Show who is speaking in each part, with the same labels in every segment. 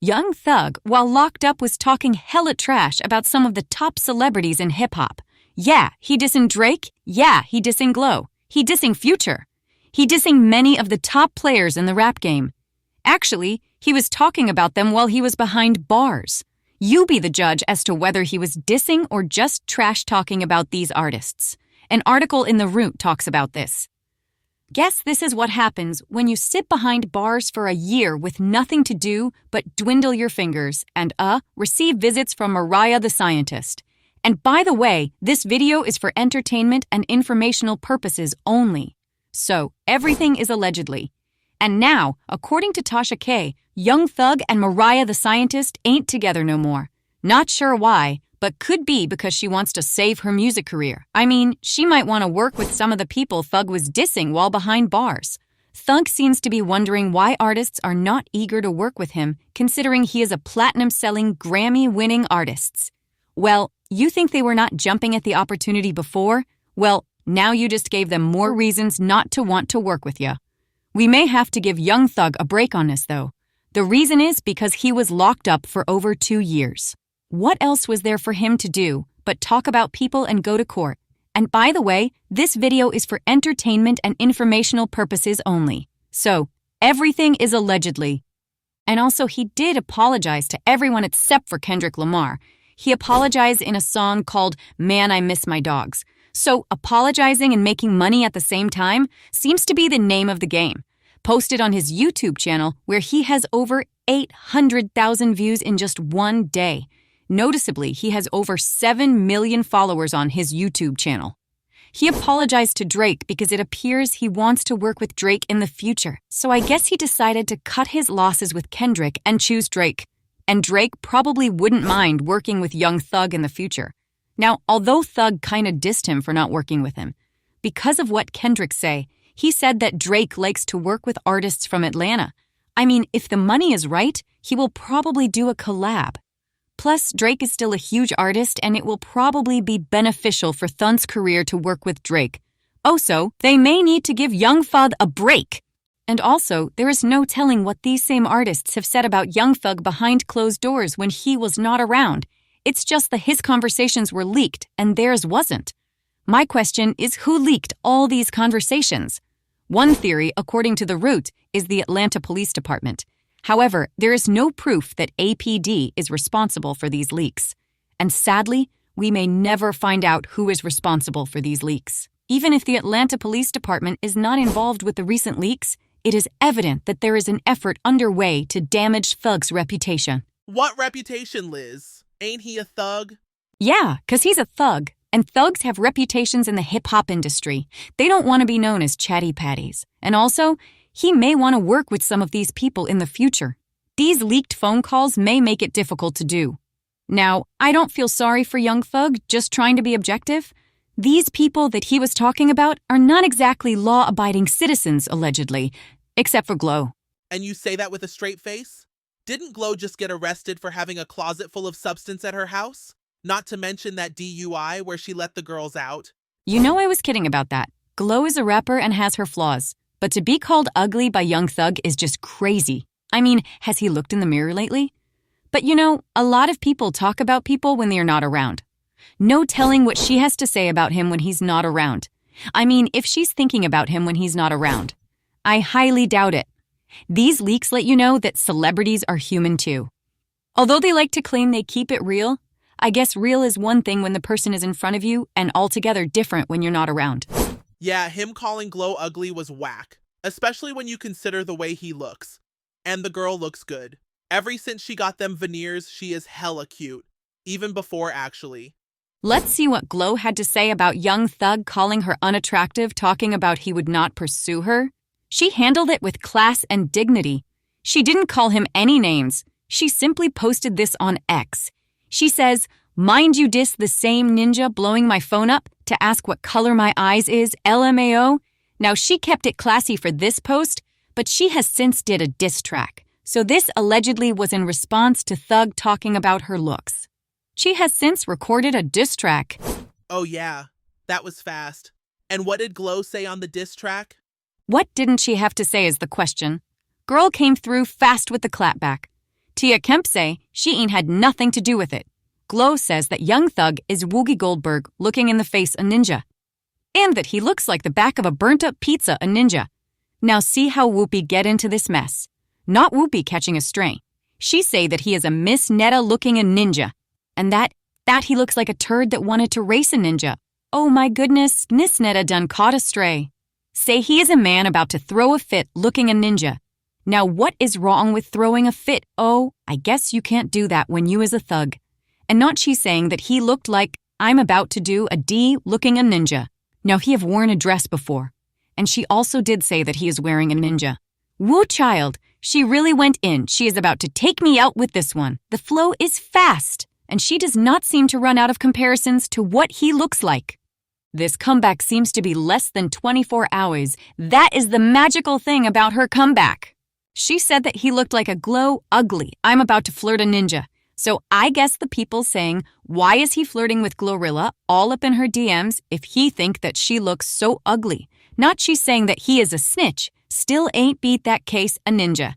Speaker 1: Young Thug, while locked up, was talking hella trash about some of the top celebrities in hip-hop. Yeah, he dissing Drake. Yeah, he dissing Glow. He dissing Future. He dissing many of the top players in the rap game. Actually, he was talking about them while he was behind bars. You be the judge as to whether he was dissing or just trash-talking about these artists. An article in The Root talks about this. Guess this is what happens when you sit behind bars for a year with nothing to do but dwindle your fingers and, receive visits from Mariah the Scientist. And by the way, this video is for entertainment and informational purposes only. So, everything is allegedly. And now, according to Tasha K., Young Thug and Mariah the Scientist ain't together no more. Not sure why, but could be because she wants to save her music career. I mean, she might want to work with some of the people Thug was dissing while behind bars. Thug seems to be wondering why artists are not eager to work with him, considering he is a platinum-selling, Grammy-winning artist. Well, you think they were not jumping at the opportunity before? Well, now you just gave them more reasons not to want to work with you. We may have to give Young Thug a break on this, though. The reason is because he was locked up for over 2 years. What else was there for him to do but talk about people and go to court? And by the way, this video is for entertainment and informational purposes only. So, everything is allegedly. And also, he did apologize to everyone except for Kendrick Lamar. He apologized in a song called Man, I Miss My Dogs. So, apologizing and making money at the same time seems to be the name of the game. Posted on his YouTube channel, where he has over 800,000 views in just one day. Noticeably, he has over 7 million followers on his YouTube channel. He apologized to Drake because it appears he wants to work with Drake in the future. So I guess he decided to cut his losses with Kendrick and choose Drake. And Drake probably wouldn't mind working with Young Thug in the future. Now, although Thug kinda dissed him for not working with him, because of what Kendrick say, he said that Drake likes to work with artists from Atlanta. I mean, if the money is right, he will probably do a collab. Plus, Drake is still a huge artist, and it will probably be beneficial for Thug's career to work with Drake. Also, they may need to give Young Thug a break. And also, there is no telling what these same artists have said about Young Thug behind closed doors when he was not around. It's just that his conversations were leaked, and theirs wasn't. My question is, who leaked all these conversations? One theory, according to The Root, is the Atlanta Police Department. However, there is no proof that APD is responsible for these leaks. And sadly, we may never find out who is responsible for these leaks. Even if the Atlanta Police Department is not involved with the recent leaks, it is evident that there is an effort underway to damage Thug's reputation.
Speaker 2: What reputation, Liz? Ain't he a thug?
Speaker 1: Yeah, 'cause he's a thug. And thugs have reputations in the hip-hop industry. They don't want to be known as chatty patties. And also, he may want to work with some of these people in the future. These leaked phone calls may make it difficult to do. Now, I don't feel sorry for Young Thug, just trying to be objective. These people that he was talking about are not exactly law-abiding citizens, allegedly, except for Glow.
Speaker 2: And you say that with a straight face? Didn't Glow just get arrested for having a closet full of substance at her house? Not to mention that DUI where she let the girls out.
Speaker 1: You know I was kidding about that. Glow is a rapper and has her flaws. But to be called ugly by Young Thug is just crazy. I mean, has he looked in the mirror lately? But you know, a lot of people talk about people when they are not around. No telling what she has to say about him when he's not around. I mean, if she's thinking about him when he's not around. I highly doubt it. These leaks let you know that celebrities are human too. Although they like to claim they keep it real, I guess real is one thing when the person is in front of you and altogether different when you're not around.
Speaker 2: Yeah, him calling Glow ugly was whack, especially when you consider the way he looks. And the girl looks good. Ever since she got them veneers, she is hella cute. Even before, actually.
Speaker 1: Let's see what Glow had to say about Young Thug calling her unattractive, talking about he would not pursue her. She handled it with class and dignity. She didn't call him any names. She simply posted this on X. She says, "Mind you diss the same ninja blowing my phone up to ask what color my eyes is, LMAO." Now, she kept it classy for this post, but she has since did a diss track. So this allegedly was in response to Thug talking about her looks. She has since recorded a diss track.
Speaker 2: Oh yeah, that was fast. And what did Glow say on the diss track?
Speaker 1: What didn't she have to say is the question. Girl came through fast with the clapback. Tia Kemp say she ain't had nothing to do with it. Glow says that Young Thug is Woogie Goldberg looking in the face a ninja, and that he looks like the back of a burnt-up pizza a ninja. Now see how Whoopi get into this mess. Not Whoopi catching a stray. She say that he is a Miss Netta looking a ninja, and that he looks like a turd that wanted to race a ninja. Oh my goodness, Miss Netta done caught a stray. Say he is a man about to throw a fit looking a ninja. Now what is wrong with throwing a fit? Oh, I guess you can't do that when you is a thug. And not she saying that he looked like I'm about to do a D looking a ninja. Now he have worn a dress before. And she also did say that he is wearing a ninja. Woo child, she really went in. She is about to take me out with this one. The flow is fast, and she does not seem to run out of comparisons to what he looks like. This comeback seems to be less than 24 hours. That is the magical thing about her comeback. She said that he looked like a glow ugly. I'm about to flirt a ninja. So I guess the people saying, why is he flirting with Glorilla all up in her DMs if he think that she looks so ugly? Not she saying that he is a snitch. Still ain't beat that case a ninja.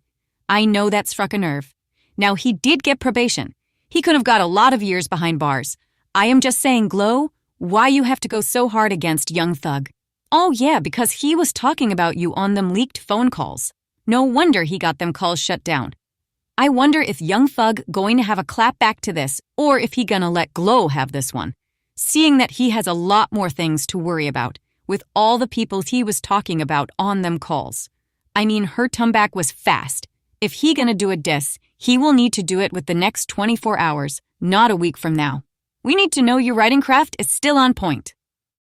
Speaker 1: I know that struck a nerve. Now he did get probation. He could have got a lot of years behind bars. I am just saying, Glow, why you have to go so hard against Young Thug? Oh yeah, because he was talking about you on them leaked phone calls. No wonder he got them calls shut down. I wonder if Young Thug going to have a clap back to this, or if he gonna let Glow have this one, seeing that he has a lot more things to worry about with all the people he was talking about on them calls. I mean, her comeback was fast. If he gonna do a diss, he will need to do it with the next 24 hours, not a week from now. We need to know your writing craft is still on point.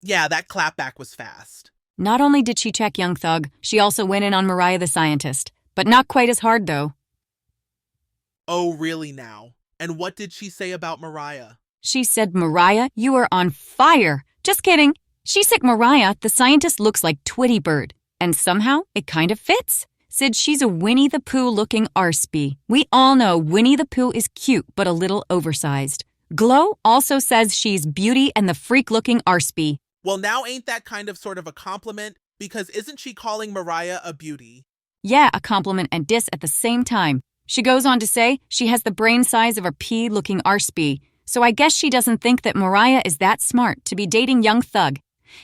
Speaker 2: Yeah, that clapback was fast.
Speaker 1: Not only did she check Young Thug, she also went in on Mariah the Scientist, but not quite as hard though.
Speaker 2: Oh, really now? And what did she say about Mariah?
Speaker 1: She said, Mariah, you are on fire. Just kidding. She said Mariah, the Scientist looks like Twitty Bird, and somehow it kind of fits. Said she's a Winnie the Pooh looking arspy. We all know Winnie the Pooh is cute, but a little oversized. Glow also says she's Beauty and the Freak looking arspy.
Speaker 2: Well, now ain't that kind of sort of a compliment? Because isn't she calling Mariah a beauty?
Speaker 1: Yeah, a compliment and diss at the same time. She goes on to say she has the brain size of a pea looking arspy, so I guess she doesn't think that Mariah is that smart to be dating Young Thug.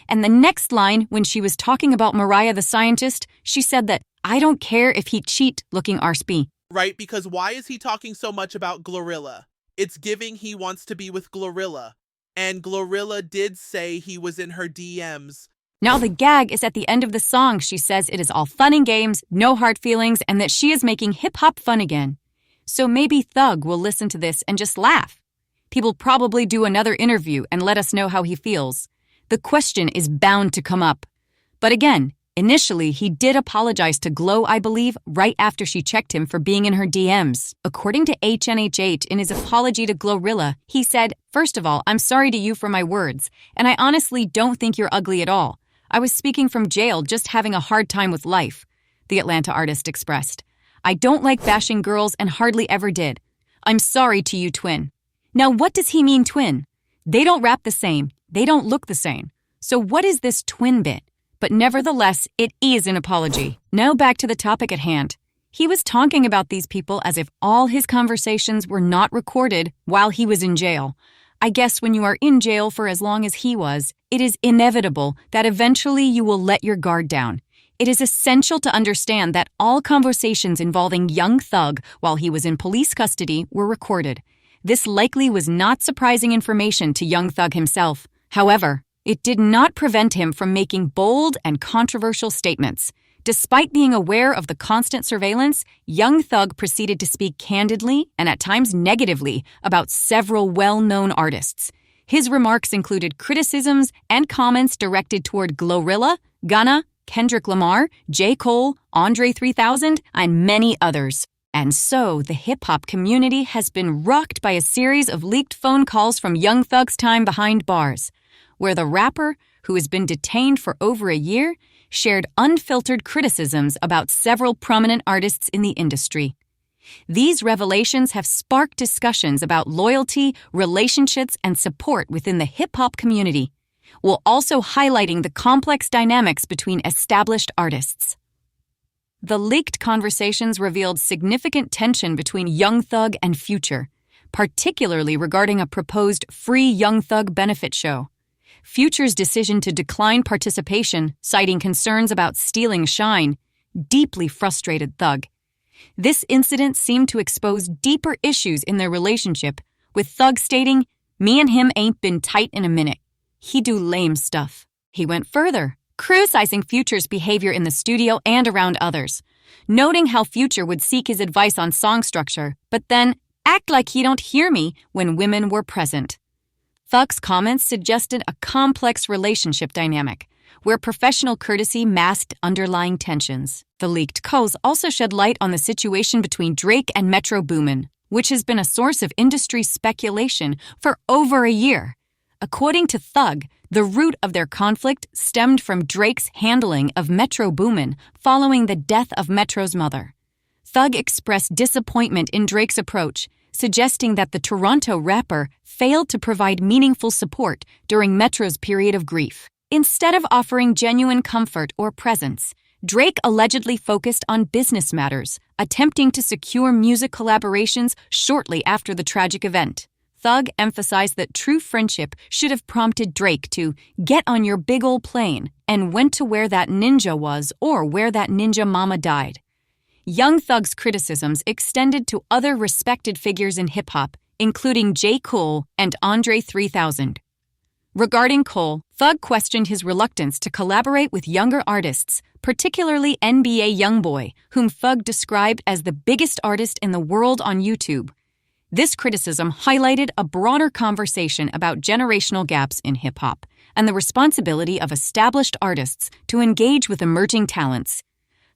Speaker 1: And the next line, when she was talking about Mariah the Scientist, she said that, I don't care if he cheat looking arspy.
Speaker 2: Right, because why is he talking so much about Glorilla? It's giving he wants to be with Glorilla. And Glorilla did say he was in her DMs.
Speaker 1: Now the gag is at the end of the song. She says it is all fun and games, no hard feelings, and that she is making hip-hop fun again. So maybe Thug will listen to this and just laugh. People probably do another interview and let us know how he feels. The question is bound to come up. But again, initially he did apologize to Glow, I believe, right after she checked him for being in her DMs. According to HNH8, in his apology to Glorilla, he said, first of all, I'm sorry to you for my words, and I honestly don't think you're ugly at all. I was speaking from jail, just having a hard time with life, the Atlanta artist expressed. I don't like bashing girls and hardly ever did. I'm sorry to you, twin. Now, what does he mean, twin? They don't rap the same. They don't look the same. So what is this twin bit? But nevertheless, it is an apology. Now back to the topic at hand. He was talking about these people as if all his conversations were not recorded while he was in jail. I guess when you are in jail for as long as he was, it is inevitable that eventually you will let your guard down. It is essential to understand that all conversations involving Young Thug while he was in police custody were recorded. This likely was not surprising information to Young Thug himself. However, it did not prevent him from making bold and controversial statements. Despite being aware of the constant surveillance, Young Thug proceeded to speak candidly and at times negatively about several well-known artists. His remarks included criticisms and comments directed toward Glorilla, Gunna, Kendrick Lamar, J. Cole, Andre 3000, and many others. And so, the hip-hop community has been rocked by a series of leaked phone calls from Young Thug's time behind bars, where the rapper, who has been detained for over a year, shared unfiltered criticisms about several prominent artists in the industry. These revelations have sparked discussions about loyalty, relationships, and support within the hip-hop community, while also highlighting the complex dynamics between established artists. The leaked conversations revealed significant tension between Young Thug and Future, particularly regarding a proposed free Young Thug benefit show. Future's decision to decline participation, citing concerns about stealing shine, deeply frustrated Thug. This incident seemed to expose deeper issues in their relationship, with Thug stating, "Me and him ain't been tight in a minute. He do lame stuff." He went further, criticizing Future's behavior in the studio and around others, noting how Future would seek his advice on song structure, but then act like he don't hear me when women were present. Thug's comments suggested a complex relationship dynamic, where professional courtesy masked underlying tensions. The leaked calls also shed light on the situation between Drake and Metro Boomin, which has been a source of industry speculation for over a year. According to Thug, the root of their conflict stemmed from Drake's handling of Metro Boomin following the death of Metro's mother. Thug expressed disappointment in Drake's approach, suggesting that the Toronto rapper failed to provide meaningful support during Metro's period of grief. Instead of offering genuine comfort or presence, Drake allegedly focused on business matters, attempting to secure music collaborations shortly after the tragic event. Thug emphasized that true friendship should have prompted Drake to get on your big ol' plane and went to where that ninja was or where that ninja mama died. Young Thug's criticisms extended to other respected figures in hip-hop, including J. Cole and Andre 3000. Regarding Cole, Thug questioned his reluctance to collaborate with younger artists, particularly NBA Youngboy, whom Thug described as the biggest artist in the world on YouTube. This criticism highlighted a broader conversation about generational gaps in hip-hop and the responsibility of established artists to engage with emerging talents.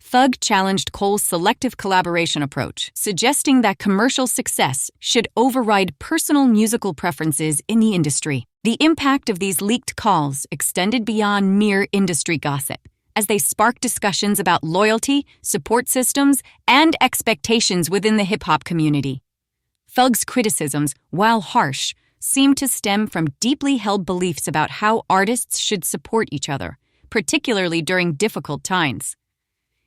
Speaker 1: Thug challenged Cole's selective collaboration approach, suggesting that commercial success should override personal musical preferences in the industry. The impact of these leaked calls extended beyond mere industry gossip, as they sparked discussions about loyalty, support systems, and expectations within the hip-hop community. Thug's criticisms, while harsh, seemed to stem from deeply held beliefs about how artists should support each other, particularly during difficult times.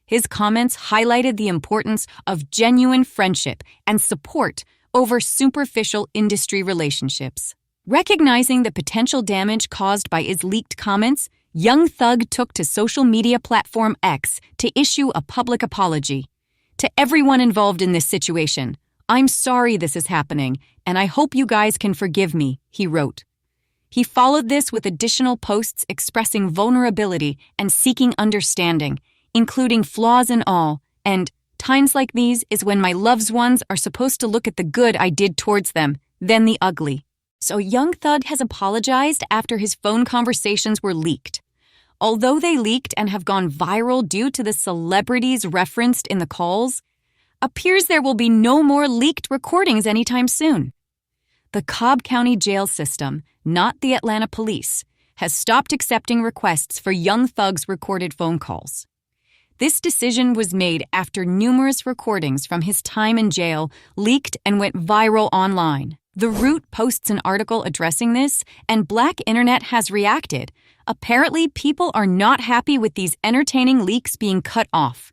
Speaker 1: His comments highlighted the importance of genuine friendship and support over superficial industry relationships. Recognizing the potential damage caused by his leaked comments, Young Thug took to social media platform X to issue a public apology. "To everyone involved in this situation, I'm sorry this is happening, and I hope you guys can forgive me," he wrote. He followed this with additional posts expressing vulnerability and seeking understanding, including flaws and all, and "Times like these is when my loved ones are supposed to look at the good I did towards them, then the ugly." So Young Thug has apologized after his phone conversations were leaked. Although they leaked and have gone viral due to the celebrities referenced in the calls, appears there will be no more leaked recordings anytime soon. The Cobb County jail system, not the Atlanta police, has stopped accepting requests for Young Thug's recorded phone calls. This decision was made after numerous recordings from his time in jail leaked and went viral online. The Root posts an article addressing this, and Black Internet has reacted. Apparently, people are not happy with these entertaining leaks being cut off.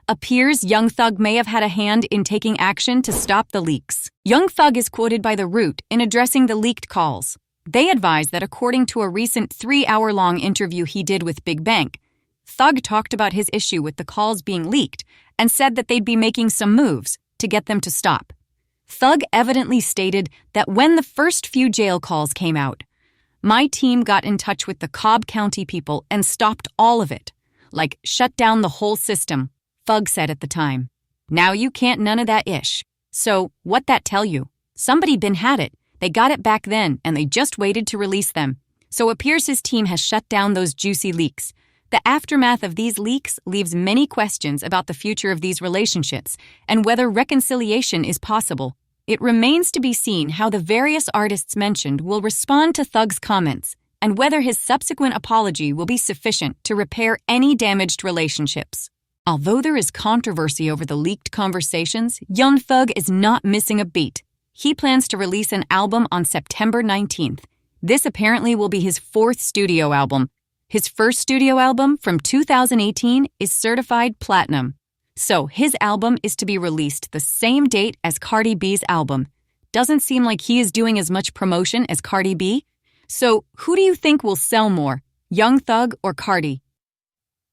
Speaker 1: Appears Young Thug may have had a hand in taking action to stop the leaks. Young Thug is quoted by The Root in addressing the leaked calls. They advise that according to a recent 3-hour-long interview he did with Big Bank, Thug talked about his issue with the calls being leaked and said that they'd be making some moves to get them to stop. Thug evidently stated that when the first few jail calls came out, "My team got in touch with the Cobb County people and stopped all of it, like shut down the whole system," Thug said at the time. "Now you can't none of that ish. So what that tell you? Somebody been had it. They got it back then and they just waited to release them. So appears his team has shut down those juicy leaks. The aftermath of these leaks leaves many questions about the future of these relationships and whether reconciliation is possible. It remains to be seen how the various artists mentioned will respond to Thug's comments and whether his subsequent apology will be sufficient to repair any damaged relationships." Although there is controversy over the leaked conversations, Young Thug is not missing a beat. He plans to release an album on September 19th. This apparently will be his 4th studio album. His first studio album from 2018 is certified platinum. So his album is to be released the same date as Cardi B's album. Doesn't seem like he is doing as much promotion as Cardi B. So who do you think will sell more, Young Thug or Cardi?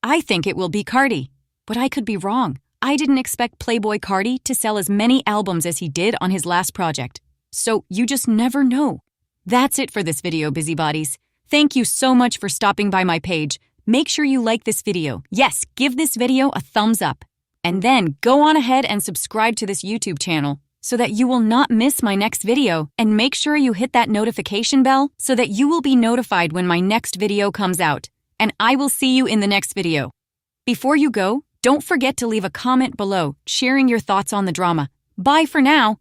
Speaker 1: I think it will be Cardi, but I could be wrong. I didn't expect Playboy Cardi to sell as many albums as he did on his last project. So you just never know. That's it for this video, busybodies. Thank you so much for stopping by my page. Make sure you like this video. Yes, give this video a thumbs up. And then go on ahead and subscribe to this YouTube channel so that you will not miss my next video, and make sure you hit that notification bell so that you will be notified when my next video comes out. And I will see you in the next video. Before you go, don't forget to leave a comment below sharing your thoughts on the drama. Bye for now.